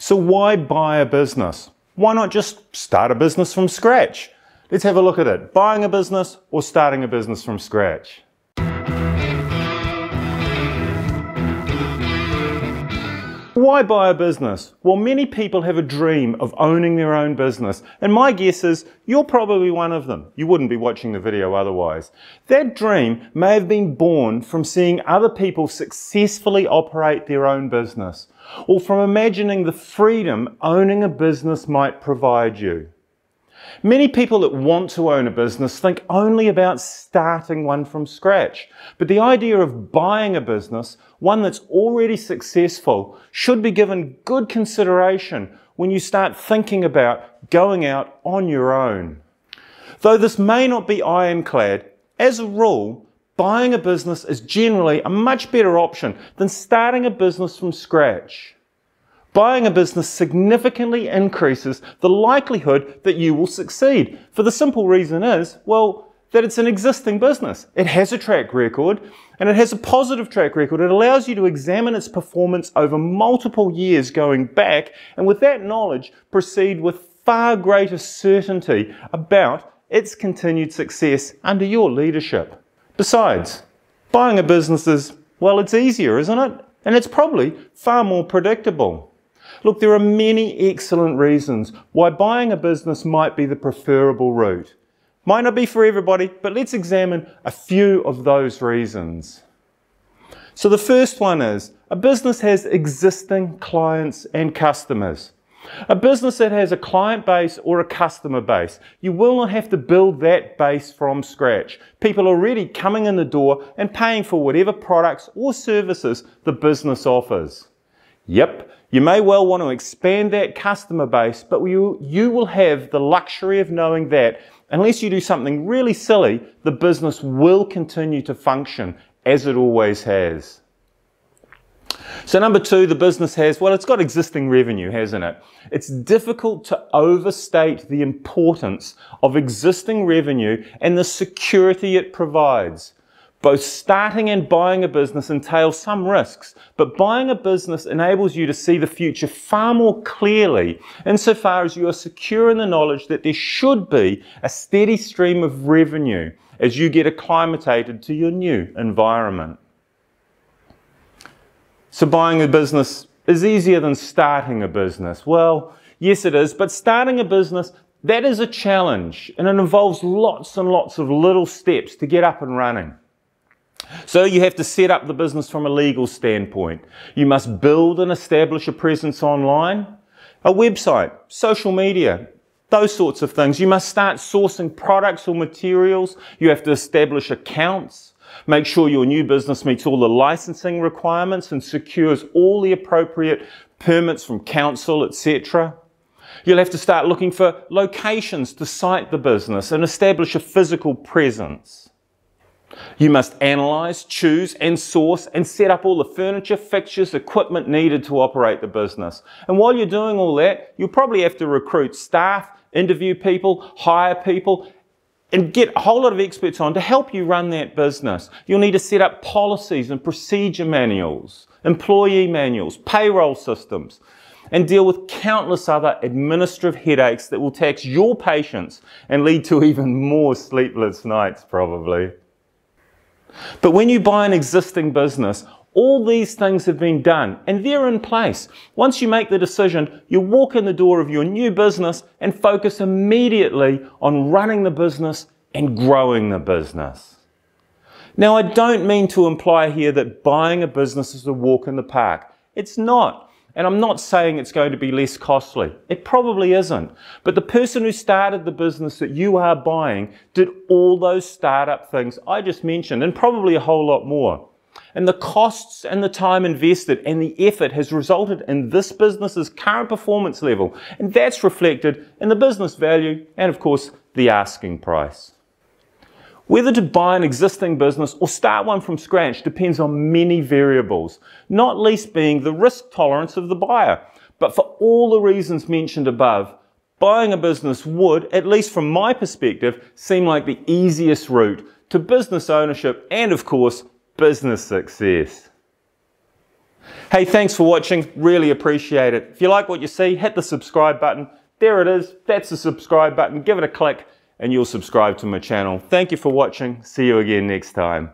So why buy a business? Why not just start a business from scratch? Let's have a look at it. Buying a business or starting a business from scratch? Why buy a business? Well, many people have a dream of owning their own business, and my guess is you're probably one of them. You wouldn't be watching the video otherwise. That dream may have been born from seeing other people successfully operate their own business, or from imagining the freedom owning a business might provide you. Many people that want to own a business think only about starting one from scratch. But the idea of buying a business, one that's already successful, should be given good consideration when you start thinking about going out on your own. Though this may not be ironclad, as a rule, buying a business is generally a much better option than starting a business from scratch. Buying a business significantly increases the likelihood that you will succeed. For the simple reason is, well, that it's an existing business. It has a track record, and it has a positive track record. It allows you to examine its performance over multiple years going back, and with that knowledge, proceed with far greater certainty about its continued success under your leadership. Besides, buying a business is, well, it's easier, isn't it? And it's probably far more predictable. Look, there are many excellent reasons why buying a business might be the preferable route. Might not be for everybody, but let's examine a few of those reasons. So the first one is, a business has existing clients and customers. A business that has a client base or a customer base, you will not have to build that base from scratch. People are already coming in the door and paying for whatever products or services the business offers. Yep, you may well want to expand that customer base, but you will have the luxury of knowing that unless you do something really silly, the business will continue to function as it always has. So number two, the business has, well, it's got existing revenue, hasn't it? It's difficult to overstate the importance of existing revenue and the security it provides. Both starting and buying a business entail some risks, but buying a business enables you to see the future far more clearly insofar as you are secure in the knowledge that there should be a steady stream of revenue as you get acclimated to your new environment. So buying a business is easier than starting a business. Well, yes it is, but starting a business, that is a challenge, and it involves lots and lots of little steps to get up and running. So you have to set up the business from a legal standpoint. You must build and establish a presence online, a website, social media, those sorts of things. You must start sourcing products or materials. You have to establish accounts, make sure your new business meets all the licensing requirements and secures all the appropriate permits from council, etc. You'll have to start looking for locations to site the business and establish a physical presence. You must analyse, choose and source and set up all the furniture, fixtures, equipment needed to operate the business. And while you're doing all that, you'll probably have to recruit staff, interview people, hire people and get a whole lot of experts on to help you run that business. You'll need to set up policies and procedure manuals, employee manuals, payroll systems, and deal with countless other administrative headaches that will tax your patience and lead to even more sleepless nights probably. But when you buy an existing business, all these things have been done and they're in place. Once you make the decision, you walk in the door of your new business and focus immediately on running the business and growing the business. Now, I don't mean to imply here that buying a business is a walk in the park. It's not. And I'm not saying it's going to be less costly. It probably isn't. But the person who started the business that you are buying did all those startup things I just mentioned and probably a whole lot more. And the costs and the time invested and the effort has resulted in this business's current performance level. And that's reflected in the business value and, of course, the asking price. Whether to buy an existing business or start one from scratch depends on many variables, not least being the risk tolerance of the buyer. But for all the reasons mentioned above, buying a business would, at least from my perspective, seem like the easiest route to business ownership and, of course, business success. Hey, thanks for watching. Really appreciate it. If you like what you see, hit the subscribe button. There it is. That's the subscribe button. Give it a click and you'll subscribe to my channel. Thank you for watching. See you again next time.